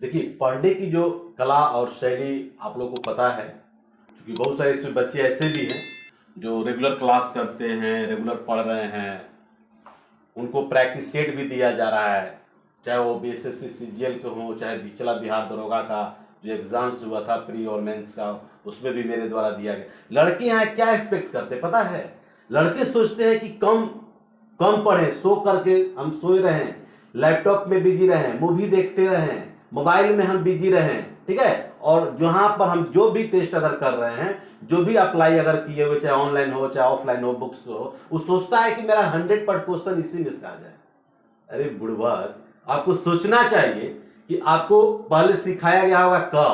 देखिए, पढ़ने की जो कला और शैली आप लोगों को पता है, क्योंकि बहुत सारे इसमें बच्चे ऐसे भी हैं जो रेगुलर क्लास करते हैं, रेगुलर पढ़ रहे हैं, उनको प्रैक्टिस सेट भी दिया जा रहा है, चाहे वो बीएसएससी सीजीएल के हों, चाहे पिछला बिहार दरोगा का जो एग्जाम्स हुआ था प्री और मेंस का, उसमें भी मेरे द्वारा दिया गया। लड़के यहाँ क्या एक्सपेक्ट करते पता है? लड़के सोचते हैं कि कम कम पढ़ें, सो करके हम सोए रहें, लैपटॉप में बिजी रहें, मूवी देखते रहें, मोबाइल में हम बिजी रहें, ठीक है। और जहां पर हम जो भी टेस्ट अगर कर रहे हैं, जो भी अप्लाई अगर किए हुए, चाहे ऑनलाइन हो चाहे ऑफलाइन हो, बुक्स हो, वो सोचता है कि मेरा 100% क्वेश्चन इसी में से आ जाए। अरे बुड़बक, आपको सोचना चाहिए कि आपको पहले सिखाया गया होगा क,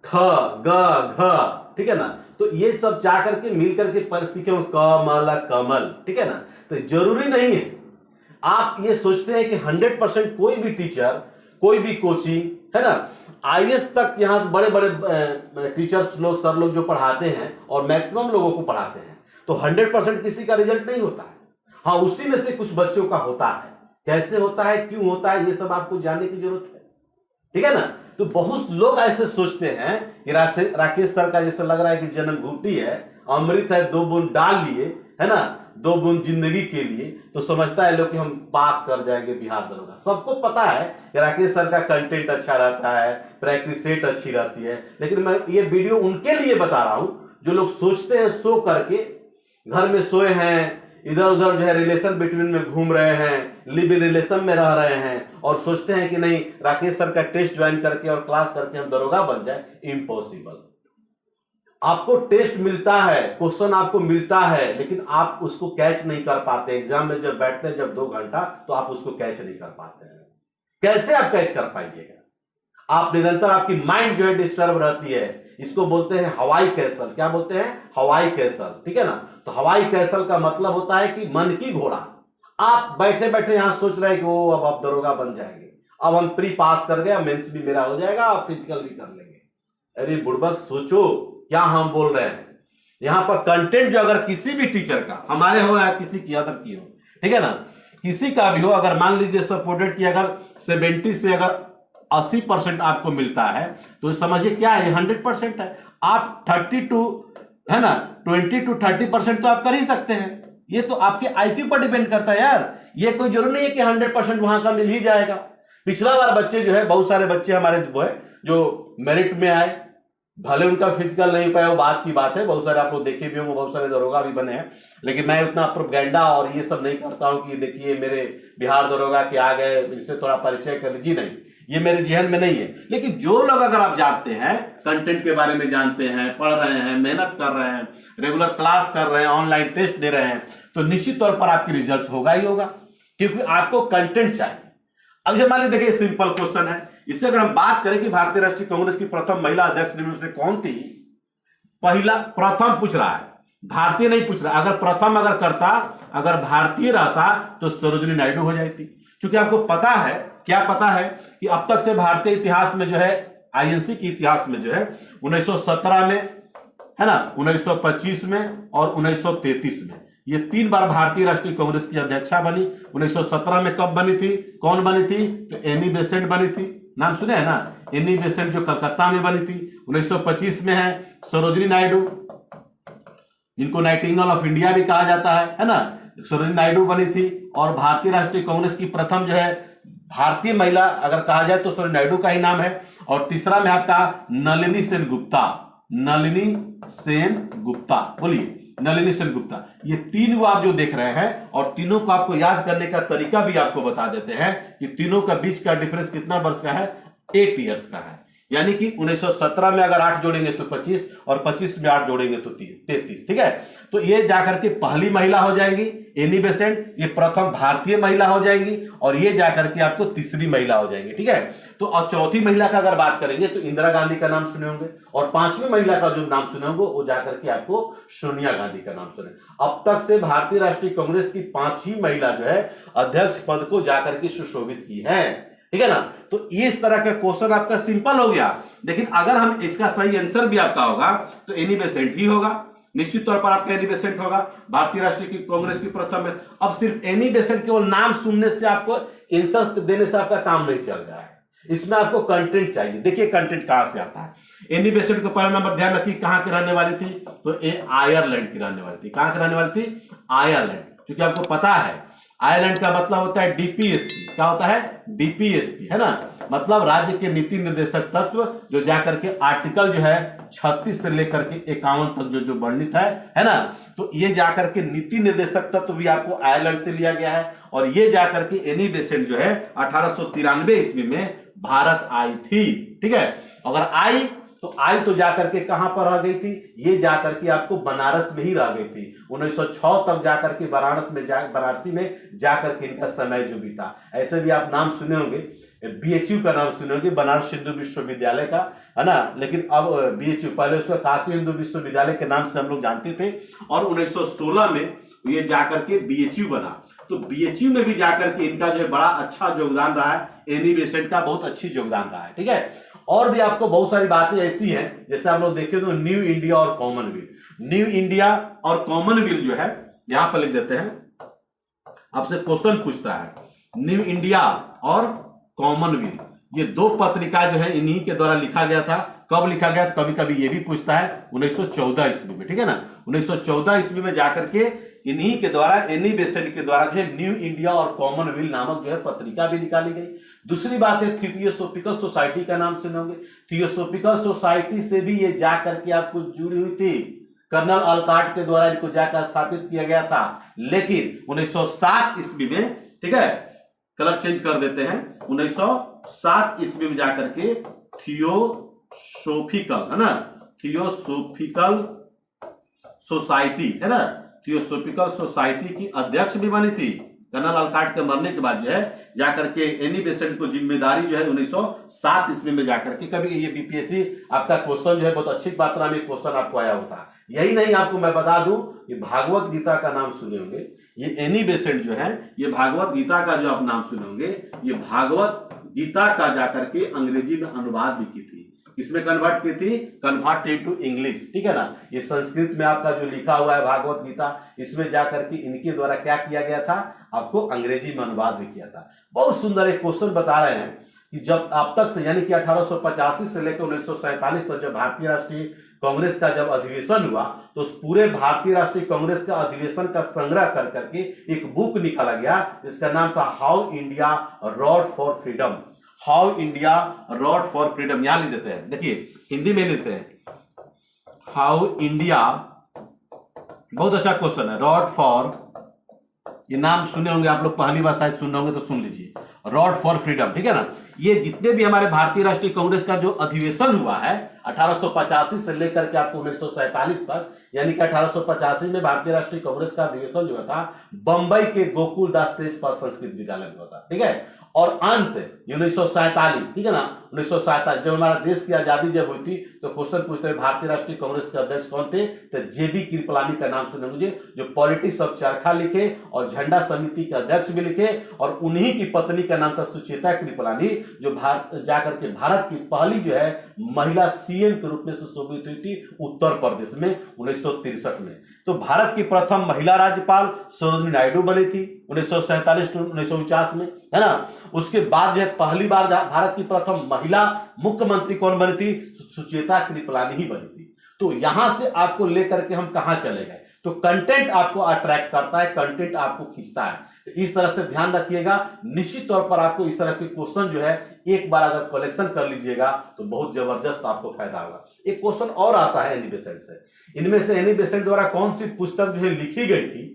ख, ग, घ, ठीक है ना। तो ये सब जा करके मिल करके पर सीखे कमल कमल, ठीक है ना। तो जरूरी नहीं है आप ये सोचते हैं कि 100% कोई भी टीचर, कोई भी कोचिंग, है ना, आईएएस तक यहाँ बड़े बड़े टीचर्स लोग, सर लोग जो पढ़ाते हैं और मैक्सिमम लोगों को पढ़ाते हैं, तो 100% किसी का रिजल्ट नहीं होता है। हाँ, उसी में से कुछ बच्चों का होता है। कैसे होता है, क्यों होता है, ये सब आपको जानने की जरूरत है, ठीक है ना। तो बहुत लोग ऐसे सोचते हैं कि राकेश सर का जैसे लग रहा है कि जन्म घूटी है, अमृत है, 2 बूंद डाल लिए, है ना, 2 बूंद जिंदगी के लिए, तो समझता है लोग कि हम पास कर जाएंगे बिहार दरोगा। सबको पता है कि राकेश सर का कंटेंट अच्छा रहता है, प्रैक्टिस सेट अच्छी रहती है, लेकिन मैं ये वीडियो उनके लिए बता रहा हूं जो लोग सोचते हैं सो करके, घर में सोए हैं, इधर उधर जो है रिलेशन बिटवीन में घूम रहे हैं, लिव इन रिलेशन में रह रहे हैं और सोचते हैं कि नहीं राकेश सर का टेस्ट ज्वाइन करके और क्लास करके हम दरोगा बन जाए। इम्पॉसिबल। आपको टेस्ट मिलता है, क्वेश्चन आपको मिलता है, लेकिन आप उसको कैच नहीं कर पाते। एग्जाम में जब बैठते हैं, जब 2 घंटा, तो आप उसको कैच नहीं कर पाते हैं। कैसे आप कैच कर पाइएगा? आप निरंतर, आपकी माइंड जो है डिस्टर्ब रहती है। इसको बोलते हैं हवाई कैसल। क्या बोलते हैं? हवाई कैसल, ठीक है ना। तो हवाई कैसल का मतलब होता है कि मन की घोड़ा। आप बैठे बैठे यहां सोच रहे हैं कि वो अब आप दरोगा बन जाएंगे, अब हम प्री पास कर गए, मेंस भी मेरा हो जाएगा, आप फिजिकल भी कर लेंगे। अरे बुड़बक, सोचो क्या हम बोल रहे हैं। यहां पर कंटेंट जो अगर किसी भी टीचर का, हमारे हो या किसी की अदर की हो, ठीक है ना, किसी का भी हो, अगर मान लीजिए सपोर्टेड की अगर 70 से अगर 80% आपको मिलता है, तो समझिए क्या है, 100% है। आप 32, है ना, 20 to 30% तो आप कर ही सकते हैं। ये तो आपके आईक्यू पर डिपेंड करता है यार। ये कोई जरूरी नहीं है कि 100% वहां का मिल ही जाएगा। पिछला बार बच्चे जो है, बहुत सारे बच्चे हमारे वो है जो मेरिट में आए, भले उनका फिजिकल नहीं पाया, वो बात की बात है, बहुत सारे आप लोग देखे भी होंगे, बहुत सारे दरोगा भी बने हैं। लेकिन मैं उतना प्रोपेगेंडा और ये सब नहीं करता हूं कि देखिए मेरे बिहार दरोगा के आ गए, इनसे थोड़ा परिचय कर लीजिए, नहीं, ये मेरे जहन में नहीं है। लेकिन जो लोग अगर आप जानते हैं, कंटेंट के बारे में जानते हैं, पढ़ रहे हैं, मेहनत कर रहे हैं, रेगुलर क्लास कर रहे हैं, ऑनलाइन टेस्ट दे रहे हैं, तो निश्चित तौर पर आपकी रिजल्ट होगा ही होगा, क्योंकि आपको कंटेंट चाहिए। अब जब मान लीजिए, देखिए सिंपल क्वेश्चन है, इससे अगर हम बात करें कि भारतीय राष्ट्रीय कांग्रेस की प्रथम महिला अध्यक्ष निम्न में से कौन थी, पहला प्रथम पूछ रहा है, भारतीय नहीं पूछ रहा। अगर प्रथम अगर करता, अगर भारतीय रहता, तो सरोजिनी नायडू हो जाती। क्योंकि आपको पता है, क्या पता है कि अब तक से भारतीय इतिहास में जो है, आईएनसी के इतिहास में जो है, 1917 में, है ना, 1925 में और 1933 में, ये 3 बार भारतीय राष्ट्रीय कांग्रेस की अध्यक्षा बनी। 1917 में कब बनी थी, कौन बनी थी? तो एनी बेसेंट बनी थी, नाम सुने हैं ना, एनी बेसेंट, जो कलकत्ता में बनी थी। 1925 में है सरोजिनी नायडू, जिनको नाइटिंगेल ऑफ इंडिया भी कहा जाता है ना, सरोजिनी नायडू बनी थी। और भारतीय राष्ट्रीय कांग्रेस की प्रथम जो है भारतीय महिला अगर कहा जाए तो सरोजिनी नायडू का ही नाम है। और तीसरा में आपका नलिनी सेन गुप्ता, नलिनी सेन गुप्ता, बोलिए, नलिनी सेन गुप्ता। ये 3 वो आप जो देख रहे हैं, और तीनों को आपको याद करने का तरीका भी आपको बता देते हैं कि तीनों का बीच का डिफरेंस कितना वर्ष का है, 8 ईयर्स का है। यानी कि 1917 में अगर 8 जोड़ेंगे तो 25, और 25 में 8 जोड़ेंगे तो 33, ठीक है। तो ये जाकर के पहली महिला हो जाएंगी एनी बेसेंट, ये प्रथम भारतीय महिला हो जाएंगी, और ये जाकर के आपको तीसरी महिला हो जाएंगी, ठीक है। तो और चौथी महिला का अगर बात करेंगे तो इंदिरा गांधी का नाम सुने होंगे, और 5वीं महिला का जो नाम सुने होंगे वो जाकर के आपको सोनिया गांधी का नाम सुने। अब तक से भारतीय राष्ट्रीय कांग्रेस की 5 ही महिला जो है अध्यक्ष पद को जाकर के सुशोभित की है, ठीक है ना। तो इस तरह का क्वेश्चन आपका सिंपल हो गया। लेकिन अगर हम इसका सही आंसर भी आपका होगा तो एनी बेसेंट ही होगा, निश्चित तौर पर आपका एनी बेसेंट होगा। भारतीय राष्ट्रीय कांग्रेस की प्रथम है। अब सिर्फ एनी बेसेंट केवल नाम सुनने से आपको आंसर देने से आपका काम नहीं चल रहा है। इसमें आपको कंटेंट चाहिए। देखिए कंटेंट कहां से आता है। एनी बेसेंट का पहला नंबर ध्यान रखिए कहां की रहने वाली थी, तो ये आयरलैंड की रहने वाली थी। कहां की रहने वाली थी? आयरलैंड। क्योंकि आपको पता है आयरलैंड का मतलब होता है डीपीएसपी। क्या होता है? डीपीएसपी, है ना, मतलब राज्य के नीति निर्देशक तत्व, जो जाकर के आर्टिकल जो है 36 से लेकर के 51 तक जो वर्णित है ना, तो ये जाकर के नीति निर्देशक तत्व भी आपको आयरलैंड से लिया गया है। और ये जाकर के एनी बेसेंट जो है 1893 ईस्वी में भारत आई थी। ठीक है, अगर आई तो जाकर के कहां पर रह गई थी? ये जाकर के आपको बनारस में ही रह गई थी। 1906 तक जाकर के बनारसी में जाकर के इनका समय जो बीता। ऐसे भी आप नाम सुने होंगे, बीएचयू का नाम सुने होंगे, बनारस हिंदू विश्वविद्यालय का, है ना, लेकिन अब बीएचयू, पहले उसका काशी हिंदू विश्वविद्यालय के नाम से हम लोग जानते थे। और 1916 में ये जाकर के बीएचयू बना। तो बीएचयू में भी जाकर के इनका जो है बड़ा अच्छा योगदान रहा है, एनी बेसेंट का बहुत अच्छी योगदान रहा है। ठीक है, और भी आपको बहुत सारी बातें ऐसी हैं, जैसे आप लोग देखें तो न्यू इंडिया और कॉमनवेल्थ। न्यू इंडिया और कॉमनवेल्थ जो है यहां पर लिख देते हैं, आपसे क्वेश्चन पूछता है न्यू इंडिया और कॉमनवेल्थ, ये दो पत्रिका जो है इन्हीं के द्वारा लिखा गया था। कब लिखा गया? कभी कभी ये भी पूछता है 1914 ईस्वी में। ठीक है ना, 1914 ईस्वी में जाकर के इन्हीं के द्वारा, एनी बेसेंट के द्वारा जो है न्यू इंडिया और कॉमनवेल्थ नामक जो है पत्रिका भी निकाली गई। दूसरी बात है थियोसोफिकल सोसाइटी का नाम सुने होंगे। थियोसोफिकल सोसाइटी से भी ये जाकर के आपको जुड़ी हुई थी, कर्नल ऑलकॉट के द्वारा इनको जाकर स्थापित किया गया था। लेकिन 1907 ईस्वी में, ठीक है, कलर चेंज कर देते हैं, 1907 ईस्वी में जाकर के थियोसोफिकल, है ना, थियोसोफिकल सोसाइटी, है ना, थियोसोफिकल सोसाइटी की अध्यक्ष भी बनी थी। कर्नल ऑलकॉट के मरने के बाद जो है जाकर के एनी बेसेंट को जिम्मेदारी जो है 1907 ईस्वी में जाकर के, कभी ये बीपीएससी आपका क्वेश्चन जो है बहुत अच्छी मात्रा में क्वेश्चन आपको आया होता है। यही नहीं, आपको मैं बता दूं, ये भागवत गीता का नाम सुने होंगे। ये एनी बेसेंट जो है, ये भागवत गीता का जो आप नाम सुने होंगे, ये भागवत गीता का जाकर के अंग्रेजी में अनुवाद भी की थी। इसमें कन्वर्ट की थी, कन्वर्ट इनटू इंग्लिश। ठीक है ना, ये संस्कृत में आपका जो लिखा हुआ है भागवत गीता, इसमें जाकर के इनके द्वारा क्या किया गया था? आपको अंग्रेजी में अनुवाद भी किया था। बहुत सुंदर एक क्वेश्चन बता रहे हैं कि जब अब तक से, यानी कि 1885 से लेकर 1947 तक जब भारतीय राष्ट्रीय कांग्रेस का जब अधिवेशन हुआ, तो उस पूरे भारतीय राष्ट्रीय कांग्रेस का अधिवेशन का संग्रह कर करके एक बुक निकाला गया, जिसका नाम था how India rod for freedom. How India rod for freedom, यहां लिख देते हैं, देखिए हिंदी में लिखते हैं हाउ इंडिया, बहुत अच्छा क्वेश्चन है, रॉड फॉर, ये नाम सुने होंगे आप लोग, पहली बार शायद सुन रहे होंगे तो सुन लीजिए, रॉड फॉर फ्रीडम। ठीक है ना, ये जितने भी हमारे भारतीय राष्ट्रीय कांग्रेस का जो अधिवेशन हुआ है 1885 से लेकर के आपको 1947 तक, यानी कि 1885 में भारतीय राष्ट्रीय कांग्रेस का अधिवेशन जो था बंबई के गोकुलदास तेजपाल संस्कृत विद्यालय में होता। ठीक है, और अंत 1947, ठीक है ना, 1947 जब हमारा देश की आजादी जब हुई थी, तो क्वेश्चन पूछते हैं भारतीय राष्ट्रीय कांग्रेस के अध्यक्ष कौन थे? तो जेबी कृपलानी का नाम सुने मुझे, जो पॉलिटिक्स ऑफ चरखा लिखे और झंडा समिति के अध्यक्ष भी लिखे। और उन्हीं की पत्नी का नाम था सुचेता कृपलानी, जो जाकर के भारत की पहली जो है महिला सीएम के रूप में सुशोभित हुई थी उत्तर प्रदेश में 1963 में। तो भारत की प्रथम महिला राज्यपाल सरोजिनी नायडू बनी थी 1947 से 1949 में, है ना। उसके बाद जो है पहली बार भारत की प्रथम महिला मुख्यमंत्री कौन बनी थी? सुचेता कृपलानी ही बनी थी। तो यहां से आपको लेकर के हम कहां चले गए? तो कंटेंट आपको अट्रैक्ट करता है, कंटेंट आपको खींचता है। तो इस तरह से ध्यान रखिएगा, निश्चित तौर पर आपको इस तरह के क्वेश्चन जो है एक बार अगर कलेक्शन कर लीजिएगा तो बहुत जबरदस्त आपको फायदा होगा। एक क्वेश्चन और आता है एनी बेसेंट से, इनमें से एनी बेसेंट द्वारा कौन सी पुस्तक जो है लिखी गई थी,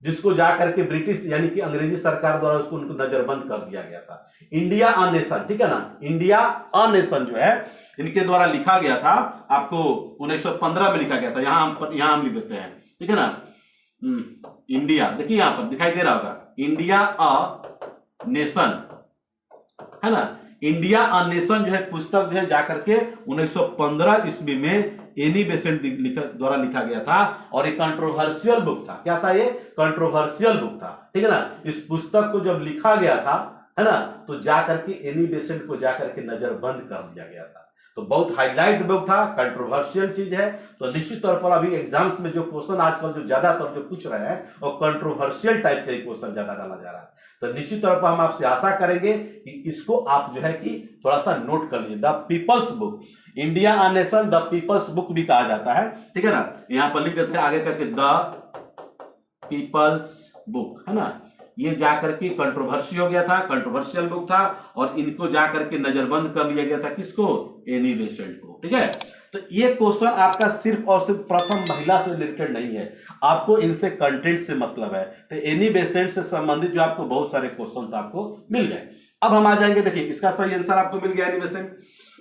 जिसको जाकर के ब्रिटिश यानी कि अंग्रेजी सरकार द्वारा उसको नजरबंद कर दिया गया था? इंडिया अ नेशन, ठीक है ना, इंडिया अ नेशन जो है इनके द्वारा लिखा गया था, आपको 1915 में लिखा गया था। यहां हम लिख देते हैं, ठीक है ना, इंडिया, देखिए यहां पर दिखाई दे रहा होगा, इंडिया अ नेशन, है ना। इंडिया अ नेशन जो है पुस्तक जो है जाकर के 1915 ईस्वी में एनी बेसेंट द्वारा लिखा गया था। और एक कंट्रोवर्शियल बुक था। क्या था ये? कंट्रोवर्शियल बुक था, ठीक है ना। इस पुस्तक को जब लिखा गया था है ना, तो जाकर के एनी बेसेंट को जाकर के नजरबंद कर दिया गया था। तो बहुत हाईलाइट बुक था, कंट्रोवर्शियल चीज है। तो निश्चित तौर पर अभी एग्जाम्स में जो क्वेश्चन आजकल जो ज्यादातर जो पूछ रहे हैं वो कंट्रोवर्शियल टाइप के क्वेश्चन ज्यादा डाला जा रहा है। तो निश्चित तौर पर हम आपसे आशा करेंगे कि इसको आप जो है कि थोड़ा सा नोट कर लीजिए। The people's book, India a nation the people's book भी कहा जाता है, ठीक है ना। यहां पर लिख देते हैं आगे करके द पीपल्स बुक, है ना। ये जाकर के कंट्रोवर्सी हो गया था, कंट्रोवर्शियल बुक था, और इनको जाकर के नजरबंद कर लिया गया था, किसको, एनी बेसेंट को, ठीक है। तो ये क्वेश्चन आपका सिर्फ और सिर्फ प्रथम महिला से रिलेटेड नहीं है, आपको इनसे कंटेंट से मतलब है। तो एनी बेसेंट से संबंधित जो आपको बहुत सारे क्वेश्चन आपको मिल गए। अब हम आ जाएंगे, देखिए इसका सही आंसर आपको मिल गया एनी बेसेंट।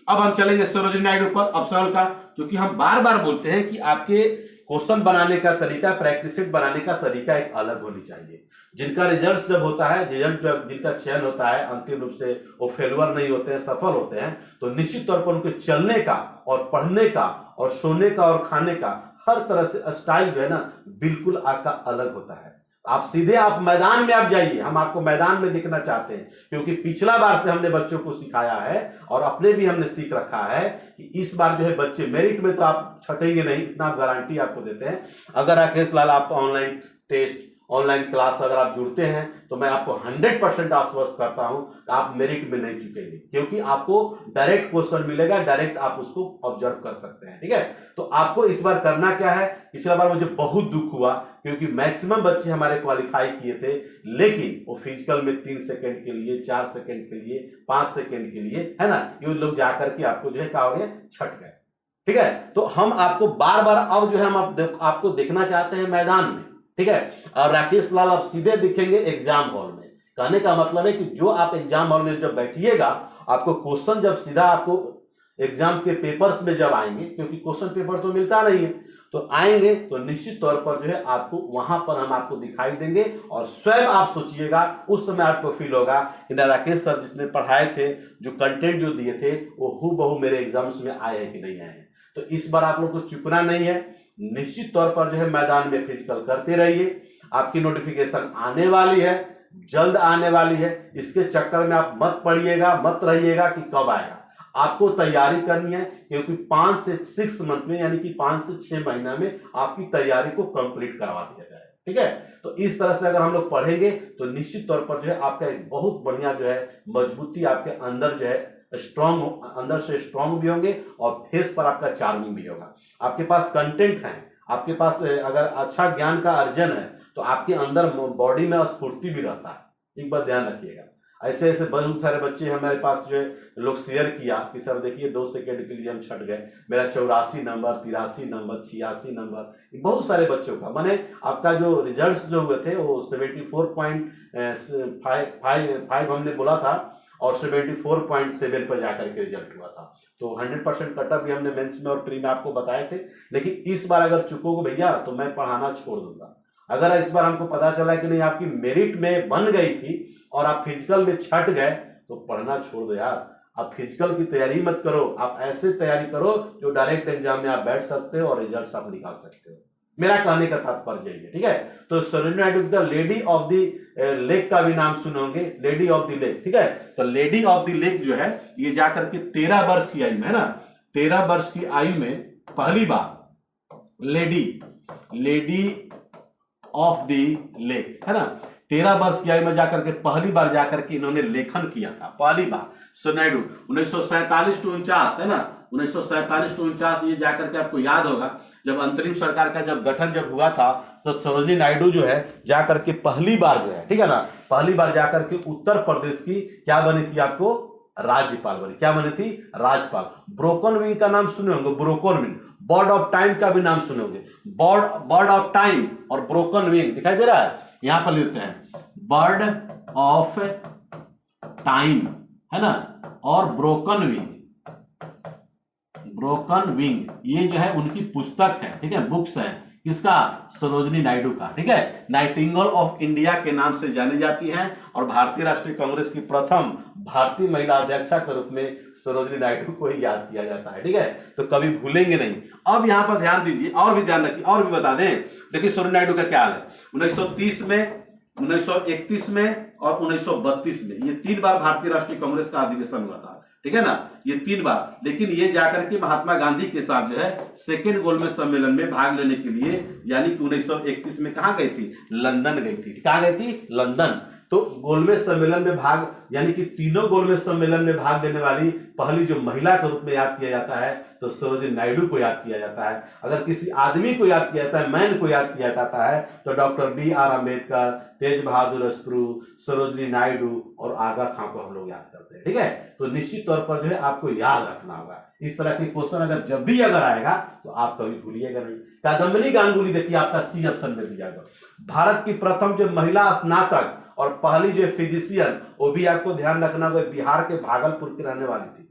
अब हम चलेंगे सरोजिनी नायडू पर ऑप्शनल का, क्योंकि हम बार बार बोलते हैं कि आपके क्वेश्चन बनाने का तरीका, प्रैक्टिस शीट बनाने का तरीका एक अलग होनी चाहिए। जिनका रिजल्ट जब होता है, रिजल्ट जब जिनका चयन होता है अंतिम रूप से, वो फेलुअर नहीं होते हैं, सफल होते हैं, तो निश्चित तौर पर उनके चलने का और पढ़ने का और सोने का और खाने का हर तरह से स्टाइल जो है ना बिल्कुल आपका अलग होता है। आप सीधे आप मैदान में आप जाइए, हम आपको मैदान में दिखना चाहते हैं, क्योंकि पिछला बार से हमने बच्चों को सिखाया है और अपने भी हमने सीख रखा है कि इस बार जो है बच्चे मेरिट में तो आप छटेंगे नहीं, इतना आप गारंटी आपको देते हैं। अगर राकेश लाल आप ऑनलाइन टेस्ट, ऑनलाइन क्लास अगर आप जुड़ते हैं तो मैं आपको 100% आश्वस्त करता हूं कि आप मेरिट में नहीं चुकेंगे, क्योंकि आपको डायरेक्ट क्वेश्चन मिलेगा, डायरेक्ट आप उसको ऑब्जर्व कर सकते हैं, ठीक है। तो आपको इस बार करना क्या है, पिछला बार मुझे बहुत दुख हुआ क्योंकि मैक्सिमम बच्चे हमारे क्वालिफाई किए थे, लेकिन वो फिजिकल में 3 सेकंड के लिए, 4 सेकंड के लिए, 5 सेकंड के लिए, है ना, ये लोग जाकर के आपको जो है क्या हो गए, छट गए, ठीक है। तो हम आपको बार बार अब जो है हम आपको देखना चाहते हैं मैदान में, ठीक है। और राकेश लाल आप सीधे दिखेंगे एग्जाम हॉल में। कहने का मतलब है कि जो आप एग्जाम हॉल में जब बैठिएगा, आपको क्वेश्चन जब सीधा आपको एग्जाम के पेपर्स में जब आएंगे, क्योंकि क्वेश्चन पेपर तो मिलता नहीं है, तो आएंगे तो निश्चित तौर पर जो है आपको वहां पर हम आपको दिखाई देंगे, और स्वयं आप सोचिएगा, उस समय आपको फील होगा कि ना राकेश सर जिसने पढ़ाए थे, जो कंटेंट जो दिए थे, वो हूबहू मेरे एग्जाम्स में आए हैं कि नहीं आए हैं। तो इस बार आप लोग को चुकना नहीं है, निश्चित तौर पर जो है मैदान में फिजिकल करते रहिए। आपकी नोटिफिकेशन आने वाली है, जल्द आने वाली है, इसके चक्कर में आप मत पड़िएगा, मत रहिएगा कि कब आएगा। आपको तैयारी करनी है, क्योंकि 5 से 6 मंथ में, यानी कि 5 से 6 महीना में आपकी तैयारी को कंप्लीट करवा दिया जाए, ठीक है। तो इस तरह से अगर हम लोग पढ़ेंगे तो निश्चित तौर पर जो है आपका एक बहुत बढ़िया जो है मजबूती आपके अंदर जो है स्ट्रांग, अंदर से स्ट्रांग भी होंगे, और फेस पर आपका चार्मिंग भी होगा। आपके पास कंटेंट है, आपके पास अगर अच्छा ज्ञान का अर्जन है तो आपके अंदर बॉडी में स्फूर्ति भी रहता है, एक बात ध्यान रखिएगा। ऐसे ऐसे बहुत सारे बच्चे हमारे पास जो है लोग शेयर किया कि सर देखिए 2 सेकंड के लिए हम छट गए, मेरा 84 नंबर, 83 नंबर, 86 नंबर, बहुत सारे बच्चों का, माने आपका जो रिजल्ट्स जो हुए थे वो 74.5 हमने बोला था, और 74.7 पर जाकर के रिजल्ट हुआ था। तो 100% कटअप भी हमने मेंस में और प्री में आपको बताए थे। लेकिन इस बार अगर चुकोगे भैया तो मैं पढ़ाना छोड़ दूंगा। अगर इस बार हमको पता चला कि नहीं आपकी मेरिट में बन गई थी और आप फिजिकल में छट गए, तो पढ़ना छोड़ दो यार। आप फिजिकल की तैयारी मत करो, आप ऐसे तैयारी करो जो डायरेक्ट एग्जाम में आप बैठ सकते हो और रिजल्ट आप निकाल सकते हो। मेरा कहने का तात्पर्य है, ठीक है। तो Sarojini Naidu the lady of the lake का भी नाम सुनोगे, लेडी ऑफ द लेक, ठीक है। तो लेडी ऑफ द लेक जो है ये जाकर के 13 वर्ष की आयु में, है ना, 13 वर्ष की आयु में पहली बार लेडी ऑफ द लेक, है ना, 13 वर्ष की आयु में जाकर के पहली बार जाकर के इन्होंने लेखन किया था, पहली बार। नायडू 1947 टू 49, है ना, 1947 टू 49, ये जाकर के आपको याद होगा जब अंतरिम सरकार का जब गठन जब हुआ था, तो सरोजिनी नायडू जो है जाकर के पहली बार जो है, ठीक है ना, पहली बार जाकर के उत्तर प्रदेश की क्या बनी थी, आपको राज्यपाल बनी। क्या बनी थी, राज्यपाल। ब्रोकन विंग का नाम सुने होंगे, broken wing. Bird of time का भी नाम सुने होंगे, बर्ड ऑफ टाइम और ब्रोकन विंग दिखाई दे रहा है, यहां पर लिखते हैं बर्ड ऑफ टाइम, है ना, और ब्रोकन विंग, ये जो है उनकी पुस्तक है, ठीक है, बुक्स है, किसका, सरोजिनी नायडू का, ठीक है। नाइटिंगेल ऑफ इंडिया के नाम से जानी जाती हैं, और भारतीय राष्ट्रीय कांग्रेस की प्रथम भारतीय महिला अध्यक्षा के रूप में सरोजिनी नायडू को ही याद किया जाता है, ठीक है। तो कभी भूलेंगे नहीं। अब यहां पर ध्यान दीजिए, और भी ध्यान रखिए, और भी बता दें, देखिए सरोजिनी नायडू का क्या हाल है। 1930 में, 1931 में और 1932 में। ये 3 बार भारतीय राष्ट्रीय कांग्रेस का अधिवेशन हुआ था, ठीक है ना, ये 3 बार। लेकिन ये जाकर के महात्मा गांधी के साथ जो है सेकेंड गोलमेज सम्मेलन में भाग लेने के लिए, यानी कि 1931 में कहां गई थी, लंदन गई थी। कहां गई थी, लंदन। तो गोलमेज सम्मेलन में भाग, यानी कि तीनों गोलमेज सम्मेलन में भाग लेने वाली पहली जो महिला के रूप में याद किया जाता है तो सरोजिनी नायडू को याद किया जाता है। अगर किसी आदमी को याद किया जाता है, मैन को याद किया जाता है, तो डॉक्टर B.R. अम्बेडकर, तेज बहादुर स्प्रू, सरोजिनी नायडू और आगा खां को हम लोग याद करते हैं, ठीक है। तो निश्चित तौर पर जो है आपको याद रखना होगा। इस तरह के क्वेश्चन अगर जब भी अगर आएगा तो आप कभी भूलिएगा नहीं। कादम्बनी गांगुली देखिए आपका सी ऑप्शन में दिया गया। भारत की प्रथम जो महिला स्नातक और पहली जो फिजिशियन, वो भी आपको ध्यान रखना होगा, बिहार के भागलपुर की रहने वाली थी,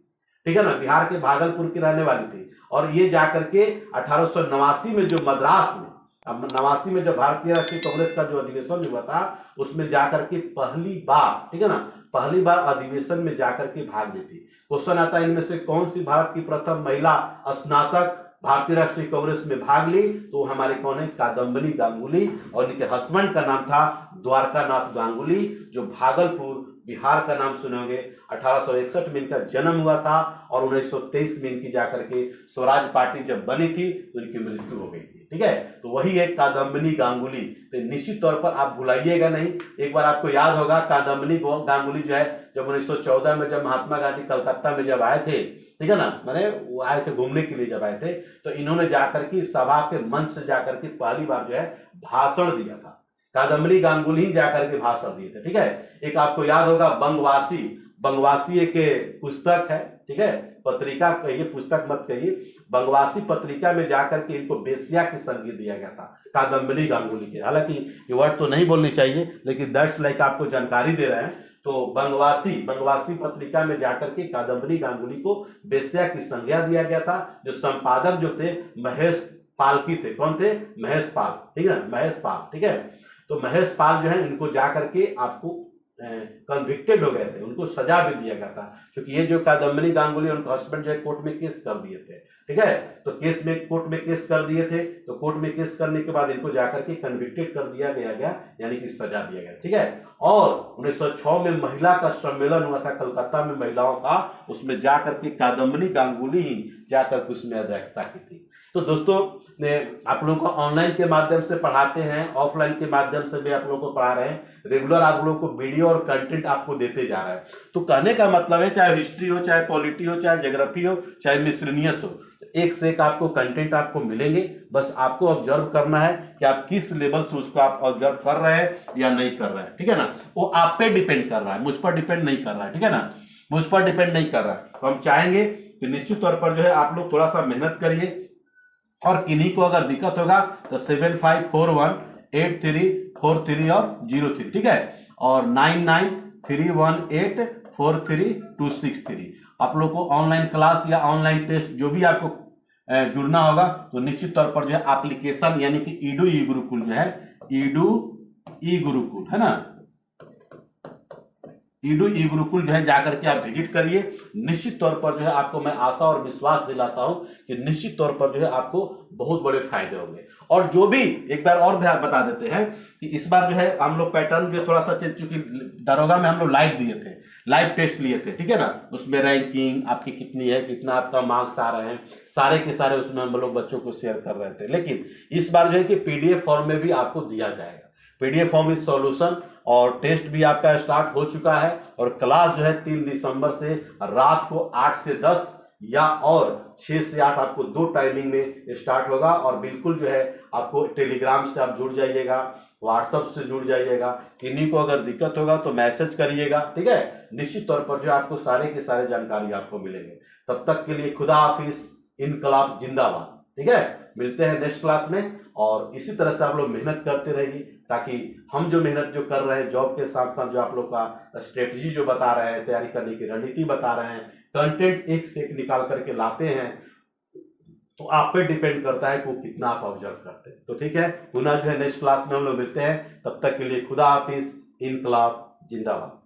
ठीक है ना, बिहार के भागलपुर की रहने वाली थी। और ये जाकर के 1889 में जो मद्रास में, अब 89 में जब भारतीय राष्ट्रीय कांग्रेस का जो अधिवेशन हुआ था उसमें जाकर के पहली बार, ठीक है ना, पहली बार अधिवेशन में जाकर के भाग ली थी। क्वेश्चन आता है इनमें से कौन सी भारत की प्रथम महिला स्नातक भारतीय राष्ट्रीय कांग्रेस में भाग ली, तो हमारे कौन है, कादम्बनी गांगुली। और इनके हस्बैंड का नाम था द्वारकानाथ गांगुली, जो भागलपुर बिहार का नाम सुनोगे। 1861 में इनका जन्म हुआ था और 1923 में इनकी जाकर के स्वराज पार्टी जब बनी थी तो इनकी मृत्यु हो गई थी, ठीक है। तो वही है कादम्बनी गांगुली। तो निश्चित तौर पर आप भुलाइएगा नहीं। एक बार आपको याद होगा कादम्बनी गांगुली जो है, जब 1914 में जब महात्मा गांधी कलकत्ता में जब आए थे, ठीक है ना, मैंने वो आए थे घूमने के लिए जब आए थे, तो इन्होंने जाकर के सभा के मंच से जाकर के पहली बार जो है भाषण दिया था। कादम्बनी गांगुली ही जाकर के भाषण दिए थे, ठीक है। एक आपको याद होगा बंगवासी, बंगवासी एक पुस्तक है, ठीक है, पत्रिका कहिए, पुस्तक मत कहिए। बंगवासी पत्रिका में जाकर के इनको बेस्या की संगीत दिया गया था कादम्बनी गांगुली के। हालांकि ये वर्ड तो नहीं बोलनी चाहिए, लेकिन दैट्स लाइक आपको जानकारी दे रहे हैं। तो बंगवासी पत्रिका में जाकर के कादम्बनी गांगुली को बेस्या की संज्ञा दिया गया था। जो संपादक जो थे महेश पालकी थे। कौन थे, महेश पाल, ठीक है, महेश पाल, ठीक है। तो महेश पाल जो है इनको जाकर के आपको कन्विक्टेड हो गए थे, उनको सजा भी दिया गया था, क्योंकि ये जो कादम्बनी गांगुली उनका हस्बैंड जो है कोर्ट में केस कर दिए थे, ठीक है। तो कोर्ट में केस कर दिए थे, तो कोर्ट में केस करने के बाद इनको जाकर के कन्विक्टेड कर दिया गया, यानी कि सजा दिया गया, ठीक है। और 1906 में महिला का सम्मेलन हुआ था कलकत्ता में महिलाओं का, उसमें जाकर के कादम्बनी गांगुली ही जाकर के उसमें अध्यक्षता की थी। तो दोस्तों आप लोगों को ऑनलाइन के माध्यम से पढ़ाते हैं, ऑफलाइन के माध्यम से भी आप लोगों को पढ़ा रहे हैं, रेगुलर आप लोगों को वीडियो और कंटेंट आपको देते जा रहा है। तो कहने का मतलब है चाहे हिस्ट्री हो, चाहे पॉलिटी हो, चाहे ज्योग्राफी हो, चाहे मिसलेनियस हो, एक से एक आपको कंटेंट आपको मिलेंगे। बस आपको ऑब्जर्व करना है कि आप किस लेवल से उसको आप ऑब्जर्व कर रहे हैं या नहीं कर रहे हैं, ठीक है ना। वो आप पे डिपेंड कर रहा है, मुझ पर डिपेंड नहीं कर रहा है, ठीक है ना, मुझ पर डिपेंड नहीं कर रहा है। तो हम चाहेंगे कि निश्चित तौर पर जो है आप लोग थोड़ा सा मेहनत करिए, और किन्हीं को अगर दिक्कत होगा तो 75418343 और 03, ठीक है, और 9931843263। आप लोग को ऑनलाइन क्लास या ऑनलाइन टेस्ट जो भी आपको जुड़ना होगा, तो निश्चित तौर पर जो है एप्लीकेशन यानी कि ईडू ई गुरुकुल जो है, ईडू ई गुरुकुल है ना, ईडू ई गुरुकुल जो है जाकर के आप विजिट करिए। निश्चित तौर पर जो है आपको मैं आशा और विश्वास दिलाता हूं कि निश्चित तौर पर जो है आपको बहुत बड़े फायदे होंगे। और जो भी एक बार और भी बता देते हैं कि इस बार जो है हम लोग पैटर्न जो थोड़ा सा चेंज, चूंकि दरोगा में हम लोग लाइव दिए थे, लाइव टेस्ट लिए थे, ठीक है ना, उसमें रैंकिंग आपकी कितनी है, कितना आपका मार्क्स आ रहे हैं, सारे के सारे उसमें हम लोग बच्चों को शेयर कर रहे थे। लेकिन इस बार जो है कि पीडीएफ फॉर्म में भी आपको दिया जाएगा, पीडीएफ फॉर्म विद सॉल्यूशन, और टेस्ट भी आपका स्टार्ट हो चुका है। और क्लास जो है 3 दिसंबर से रात को 8 से 10 या और 6 से 8 आपको 2 टाइमिंग में स्टार्ट होगा। और बिल्कुल जो है आपको टेलीग्राम से आप जुड़ जाइएगा, व्हाट्सएप से जुड़ जाइएगा। किन्हीं को अगर दिक्कत होगा तो मैसेज करिएगा, ठीक है। निश्चित तौर पर जो आपको सारे के सारे जानकारी आपको मिलेंगे। तब तक के लिए खुदा हाफिज, इनकलाब जिंदाबाद, ठीक है। मिलते हैं नेक्स्ट क्लास में, और इसी तरह से आप लोग मेहनत करते रहिए, ताकि हम जो मेहनत जो कर रहे हैं जॉब के साथ साथ जो आप लोग का स्ट्रेटजी जो बता रहे हैं, तैयारी करने की रणनीति बता रहे हैं, कंटेंट एक से एक निकाल करके लाते हैं, तो आप पे डिपेंड करता है कि वो कितना आप ऑब्जर्व करते हैं। तो ठीक है, पुनः जो है नेक्स्ट क्लास में हम लोग मिलते हैं। तब तक के लिए खुदा हाफिज, इनकलाब जिंदाबाद।